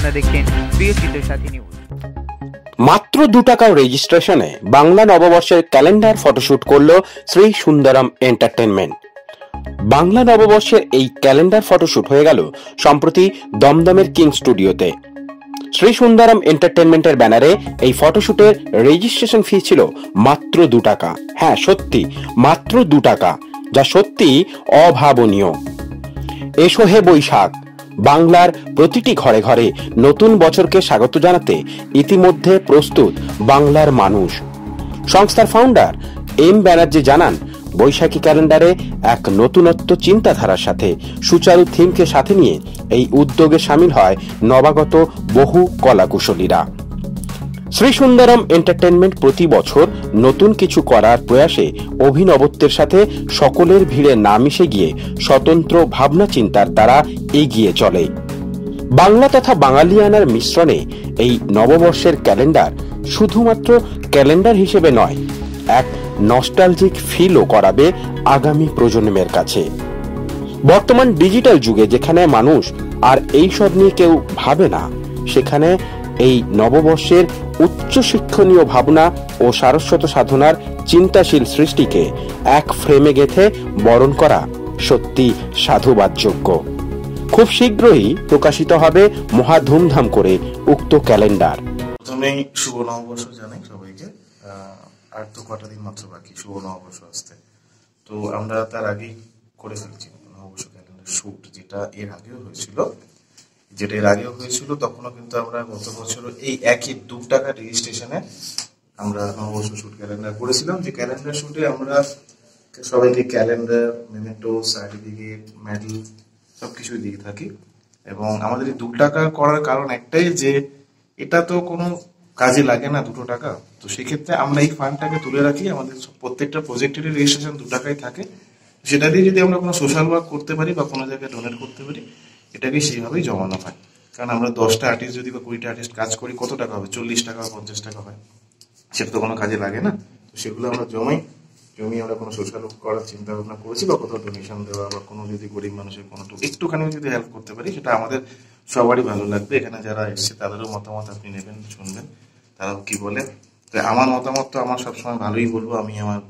আপনারা দেখছেন প্রিয় চিত্রের সাথী নিউজ। মাত্র 2 টাকার রেজিস্ট্রেশনে বাংলা নববর্ষের ক্যালেন্ডার ফটোশুট করল শ্রী সুন্দরম এন্টারটেনমেন্ট। বাংলা নববর্ষের এই ক্যালেন্ডার ফটোশুট হয়ে গেল সম্প্রতি দমদমের কিং স্টুডিওতে। শ্রী সুন্দরম এন্টারটেনমেন্টের ব্যানারে এই ফটোশুটের রেজিস্ট্রেশন ফি ছিল মাত্র 2 টাকা। হ্যাঁ, সত্যি মাত্র 2 টাকা, যা সত্যি অভাবনীয়। এসো হে বৈশাখ, বাংলার প্রতিটি ঘরে ঘরে নতুন বছরকে স্বাগত জানাতে ইতিমধ্যে প্রস্তুত বাংলার মানুষ। সংস্থার ফাউন্ডার এম ব্যানার্জি জানান, বৈশাখী ক্যালেন্ডারে এক নতুনত্ব চিন্তাধারার সাথে সুচারু থিমকে সাথে নিয়ে এই উদ্যোগে সামিল হয় নবাগত বহু কলাকুশলীরা। শ্রী সুন্দরম এন্টারটেনমেন্ট প্রতি বছর নতুন কিছু করার প্রয়াসে অভিনবত্বের সাথে সকলের ভিড়ে না মিশে গিয়ে স্বতন্ত্র ভাবনা চিন্তার দ্বারা এগিয়ে চলে। বাংলা তথা বাঙালিয়ানার মিশ্রণে এই নববর্ষের ক্যালেন্ডার শুধুমাত্র ক্যালেন্ডার হিসেবে নয়, এক নস্টালজিক ফিলও করাবে আগামী প্রজন্মের কাছে। বর্তমান ডিজিটাল যুগে যেখানে মানুষ আর এইসব নিয়ে কেউ ভাবে না, সেখানে এই নববর্ষের উচ্চ শিক্ষণীয় ভাবনা ও সারস্বত সাধনার চিন্তাশীল সৃষ্টিকে এক ফ্রেমে গেঁথে বরণ করা সত্যি সাধুবাদযোগ্য। খুব শীঘ্রই প্রকাশিত হবে মহা ধুমধাম করে উক্ত ক্যালেন্ডার। প্রথমেই শুভ নববর্ষ জানাই সবাইকে। আর তো কটা দিন মাত্র বাকি শুভ নববর্ষ আসতে, তো আমরা তার আগেই করে ফেলছি নববর্ষ ক্যালেন্ডার শুট, যেটা এর আগেও হয়েছিল। তখনও কিন্তু আমরা গত বছর এই একই 2 টাকা রেজিস্ট্রেশনে আমরা নববর্ষ শুট ক্যালেন্ডার করেছিলাম। যে ক্যালেন্ডার শুটে আমরা সবাইকে ক্যালেন্ডার, মেমেন্টো, সার্টিফিকেট, মেডেল সবকিছুই দিয়ে থাকি। এবং আমাদের এই 2 টাকা করার কারণ একটাই, যে এটা তো কোনো কাজে লাগে না 2 টাকা, তো সেক্ষেত্রে আমরা এই ফান্ডটাকে তুলে রাখি। আমাদের প্রত্যেকটা প্রজেক্টের রেজিস্ট্রেশন 2 টাকাই থাকে। সেটা দিয়ে যদি আমরা কোনো সোশ্যাল ওয়ার্ক করতে পারি বা কোনো জায়গায় ডোনেট করতে পারি, এটাকে সেইভাবেই জমানো হয়। কারণ আমরা 10টা আর্টিস্ট যদি বা 20টা আর্টিস্ট কাজ করি, কত টাকা হবে? 40 টাকা বা 50 টাকা হয়। সেটা তো কোনো কাজে লাগে না। তো সেগুলো আমরা জমিয়ে আমরা কোনো সোশ্যাল ওয়ার্ক করার চিন্তা ভাবনা করেছি, বা কোথাও ডোনেশন দেওয়া, বা কোনো যদি গরিব মানুষের কোনো একটুখানি যদি হেল্প করতে পারি, সেটা আমাদের সবারই ভালো লাগবে। এখানে যারা এসছে তাদেরও মতামত আপনি নেবেন, শুনবেন তারাও কি বলে। তো আমার মতামত তো আমার সবসময় ভালোই বলবো। আমি আমার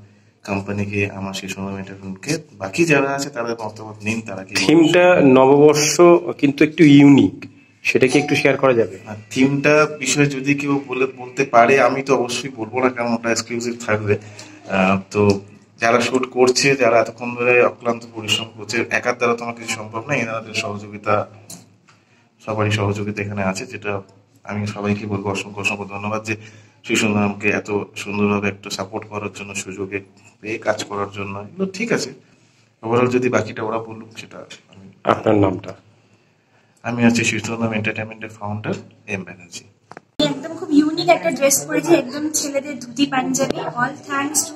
কোম্পানিকে, আমার সেই সময়কে, বাকি যারা আছে তাদের মতামত নিন। তারা কি থিমটা নববর্ষ কিন্তু একটু ইউনিক, সেটা কি একটু শেয়ার করা যাবে? থিমটা বিষয়ে যদি কেউ বলতে পারে, আমি তো অবশ্যই বলবো না, কারণ ওটা এক্সক্লুসিভ থাকবে। তো যারা শুট করছে, যারা এতক্ষণ ধরে অক্লান্ত পরিশ্রম করছে, একার দ্বারা তোমার কিছু সম্ভব না। এনাদের সবারই সহযোগিতা এখানে আছে, যেটা আমি সবাইকে বলবো অসংখ্য অসংখ্য ধন্যবাদ, যে শ্রী সুন্দরমকে এত সুন্দরভাবে একটু সাপোর্ট করার জন্য, সুযোগে পেয়ে কাজ করার জন্য। এগুলো ঠিক আছে, ওভারঅল যদি বাকিটা ওরা বলুক সেটা। আপনার নামটা? আমি হচ্ছে শ্রী সুন্দরম এন্টারটেনমেন্টের ফাউন্ডার এম ব্যানার্জি। একদম খুব ইউনিক একটা ড্রেস পরেছে, একদম ছেলেদের dhoti panjabi. All thanks to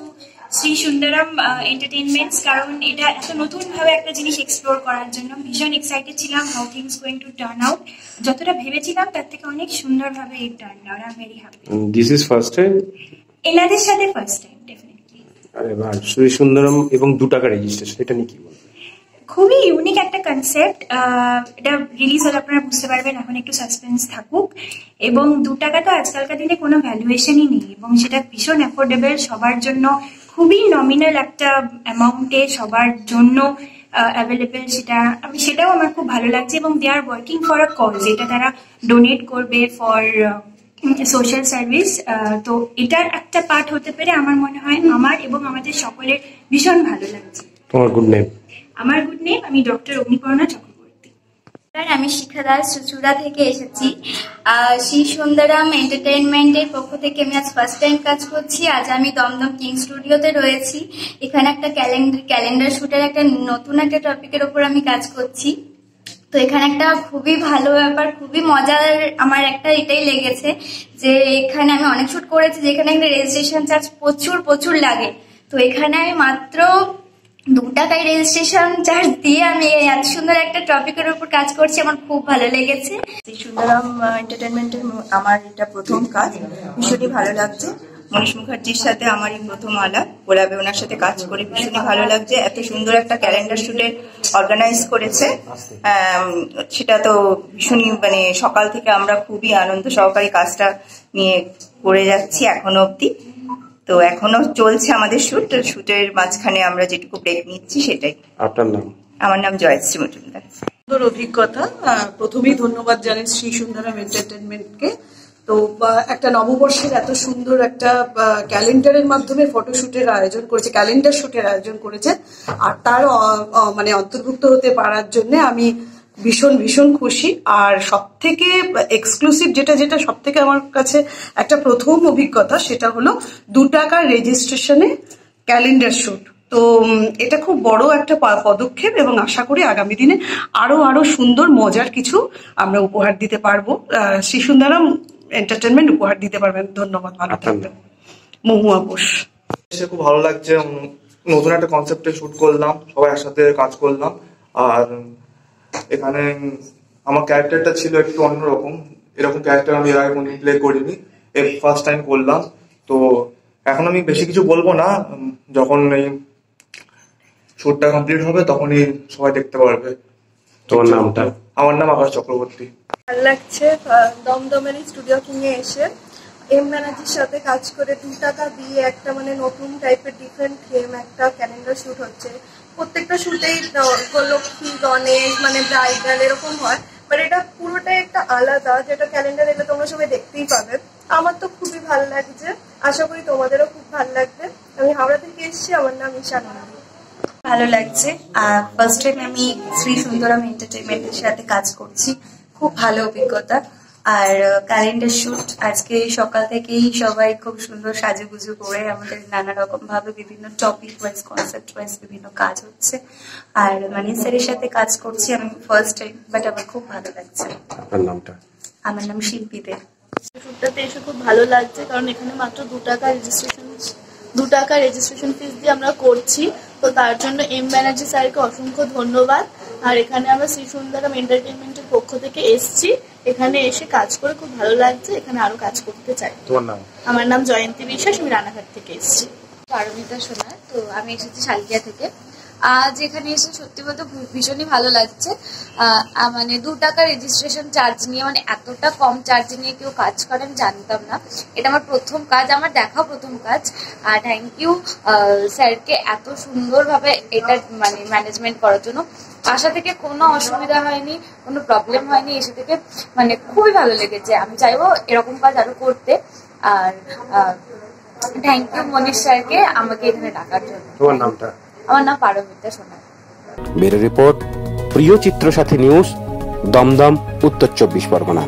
Shri Sundaram entertainments, কারণ এটা এত নতুন ভাবে একটা জিনিস এক্সপ্লোর করার জন্য ভীষণ এক্সাইটেড ছিলাম। How things going to turn out, যতটা ভেবেছিলাম তার থেকে অনেক সুন্দরভাবে it turn out. I am very happy. This is first time এনাদের সাথে ফার্স্ট টাইম ডেফিনেটলি। আরে বাহ, শ্রী সুন্দরম এবং 2 টাকা রেজিস্ট্রেশন, এটা নিয়ে কি বলবেন? খুবই ইউনিক একটা কনসেপ্ট। এটা রিলিজ হলে আপনারা বুঝতে পারবেন, এখন একটু সাসপেন্স থাকুক। এবং 2 টাকা তো আজকালকার দিনে কোনো ভ্যালুয়েশনই নেই, এবং সেটা ভীষণ অ্যাফোর্ডেবল সবার জন্য, খুবই নমিনাল একটা অ্যামাউন্টে সবার জন্য অ্যাভেলেবেল। সেটাও আমার খুব ভালো লাগছে। এবং they are working for a cause, যেটা তারা ডোনেট করবে ফর সোশ্যাল সার্ভিস। তো এটার একটা পার্ট হতে পেরে আমার মনে হয় আমার এবং আমাদের সকলের ভীষণ ভালো লাগছে। তোমার গুড নেম? আমার গুড নেম, আমি ডক্টর অগ্নিপর্ণা চক্রবর্তী। আমি শিখা দাস চুচুড়া থেকে এসেছি। শ্রী সুন্দরম এন্টারটেইনমেন্টের পক্ষ থেকে আমি আজ ফার্স্ট টাইম কাজ করছি। আজ আমি দমদম কিং স্টুডিওতে রয়েছি। এখানে একটা ক্যালেন্ডার শুটের একটা নতুন একটা টপিকের ওপর আমি কাজ করছি। তো এখানে একটা খুবই ভালো ব্যাপার, খুবই মজার আমার একটা এটাই লেগেছে, যে এখানে আমি অনেক শুট করেছি যেখানে একটা রেজিস্ট্রেশন চার্জ প্রচুর লাগে। তো এখানে আমি মাত্র 2 টাকায় রেজিস্ট্রেশন চার্জ দিয়ে আমি এত সুন্দর একটা টপিকের উপর কাজ করছি। আমার খুব ভালো লেগেছে। শ্রী সুন্দরম এন্টারটেনমেন্টের আমার এটা প্রথম কাজ, ভীষণই ভালো লাগছে। মনীষ মুখার্জির সাথে আমারই প্রথম আলাপ। গোলাপে ওনার সাথে কাজ করে ভীষণই ভালো লাগছে। এত সুন্দর একটা ক্যালেন্ডার শুটে অর্গানাইজ করেছে, সেটা তো ভীষণই মানে সকাল থেকে আমরা খুবই আনন্দ সহকারে কাজটা নিয়ে করে যাচ্ছি এখনো অবধি। তো এখনো চলছে আমাদের শুটের মাঝখানে আমরা যেটুকু ব্রেক নিচ্ছি সেটাই। আপনার নাম? আমার নাম জয়শ্রী মজুমদার। সুন্দর অভিজ্ঞতা। প্রথমেই ধন্যবাদ জানাই শ্রী সুন্দরাম এন্টারটেনমেন্টকে। তো একটা নববর্ষের এত সুন্দর একটা ক্যালেন্ডারের মাধ্যমে ফটোশুটের আয়োজন করেছে, ক্যালেন্ডার শুটের আয়োজন করেছে, আর তার মানে অন্তর্ভুক্ত হতে পারার জন্য আমি ভীষণ ভীষণ খুশি। আর সব থেকে এক্সক্লুসিভ যেটা সব থেকে আমার কাছে একটা প্রথম অভিজ্ঞতা, সেটা হলো 2 টাকার রেজিস্ট্রেশনে ক্যালেন্ডার শুট। তো এটা খুব বড় একটা পদক্ষেপ এবং আশা করি আগামী দিনে আরো সুন্দর মজার কিছু আমরা উপহার দিতে পারবো, শ্রী সুন্দরাম এন্টারটেনমেন্ট উপহার দিতে পারবেন। ধন্যবাদ, ভালো থাকবেন। মহুয়া বোস। খুব ভালো লাগছে, নতুন একটা কনসেপ্টে শুট করলাম, সবাই একসাথে কাজ করলাম। আর এখানে আমার ক্যারেক্টারটা ছিল একটু অন্যরকম, এরকম ক্যারেক্টার আমি এর আগে কোনদিন প্লে করিনি, ফার্স্ট টাইম করলাম। তো এখন আমি বেশি কিছু বলবো না, যখন এই শুটটা কমপ্লিট হবে তখনই সবাই দেখতে পারবে। তোমার নামটা? আমার নাম আকাশ চক্রবর্তী। ভালো লাগছে দমদমের স্টুডিও কিনে এসে এম ব্যানার্জির সাথে কাজ করে 2 টাকা দিয়ে একটা মানে নতুন টাইপের ডিফারেন্ট থিম একটা ক্যালেন্ডার শুট হচ্ছে। প্রত্যেকটা শুটেই লক্ষ্মী, গণেশ, মানে ব্রাইডাল এরকম হয়, বাট এটা পুরোটাই একটা আলাদা, যেটা ক্যালেন্ডার এলে তোমরা সবাই দেখতেই পাবে। আমার তো খুবই ভালো লাগছে, আশা করি তোমাদেরও খুব ভালো লাগবে। আমি হাওড়া থেকে এসেছি, আমার নাম ঈশা নন্দী। ভালো লাগছে। ফার্স্ট টাইম আমি শ্রী সুন্দরাম এন্টারটেনমেন্টের সাথে কাজ করছি, খুব ভালো অভিজ্ঞতা। আর ক্যালেন্ডার শুট আজকে সকাল থেকেই সবাই খুব সুন্দর সাজুগুজু করে আমাদের নানা রকম ভাবে বিভিন্ন টপিক ওয়াইজ, কনসেপ্ট ওয়াইজ বিভিন্ন কাজ হচ্ছে। আর মানিক স্যারের সাথে কাজ করছি আমি ফার্স্ট টাইম, বাট আমার খুব ভালো লাগছে। আপনার নামটা? আমার নাম শিল্পী দে। শুটটাতে এসে খুব ভালো লাগছে, কারণ এখানে মাত্র 2 টাকা রেজিস্ট্রেশন ফিস দিয়ে আমরা করছি। তো তার জন্য এম ব্যানার্জি স্যারকে অসংখ্য ধন্যবাদ। আর এখানে আমরা শ্রী সুন্দরাম এন্টারটেনমেন্টের পক্ষ থেকে এসেছি, এখানে এসে কাজ করে খুব ভালো লাগছে, এখানে আরো কাজ করতে চাই। তোমার নাম? আমার নাম জয়ন্তী বিশ্বাস, আমি রানাঘাট থেকে এসেছি। পারমিতা সোনার। তো আমি এসেছি শালকিয়া থেকে। আজ এখানে এসে সত্যি বলতে ভীষণই ভালো লাগছে। মানে 2 টাকা রেজিস্ট্রেশন চার্জ নিয়ে, মানে এতটা কম চার্জ নিয়ে কেউ কাজ করেন জানতাম না। এটা আমার প্রথম কাজ, আমার দেখা প্রথম কাজ। আর থ্যাংক ইউ স্যারকে এত সুন্দরভাবে এটা মানে ম্যানেজমেন্ট করার জন্য। আশা থেকে কোনো অসুবিধা হয়নি, কোনো প্রবলেম হয়নি, এসে থেকে মানে খুবই ভালো লেগেছে। আমি চাইবো এরকম কাজ আরো করতে। আর থ্যাংক ইউ মনীষ স্যারকে আমাকে এখানে ডাকার জন্য। তোমার নামটা? আমার নাম পারমিতা সোনার। ব্যুরো রিপোর্ট, প্রিয় চিত্র সাথী নিউজ, দমদম, উত্তর 24 পরগনা।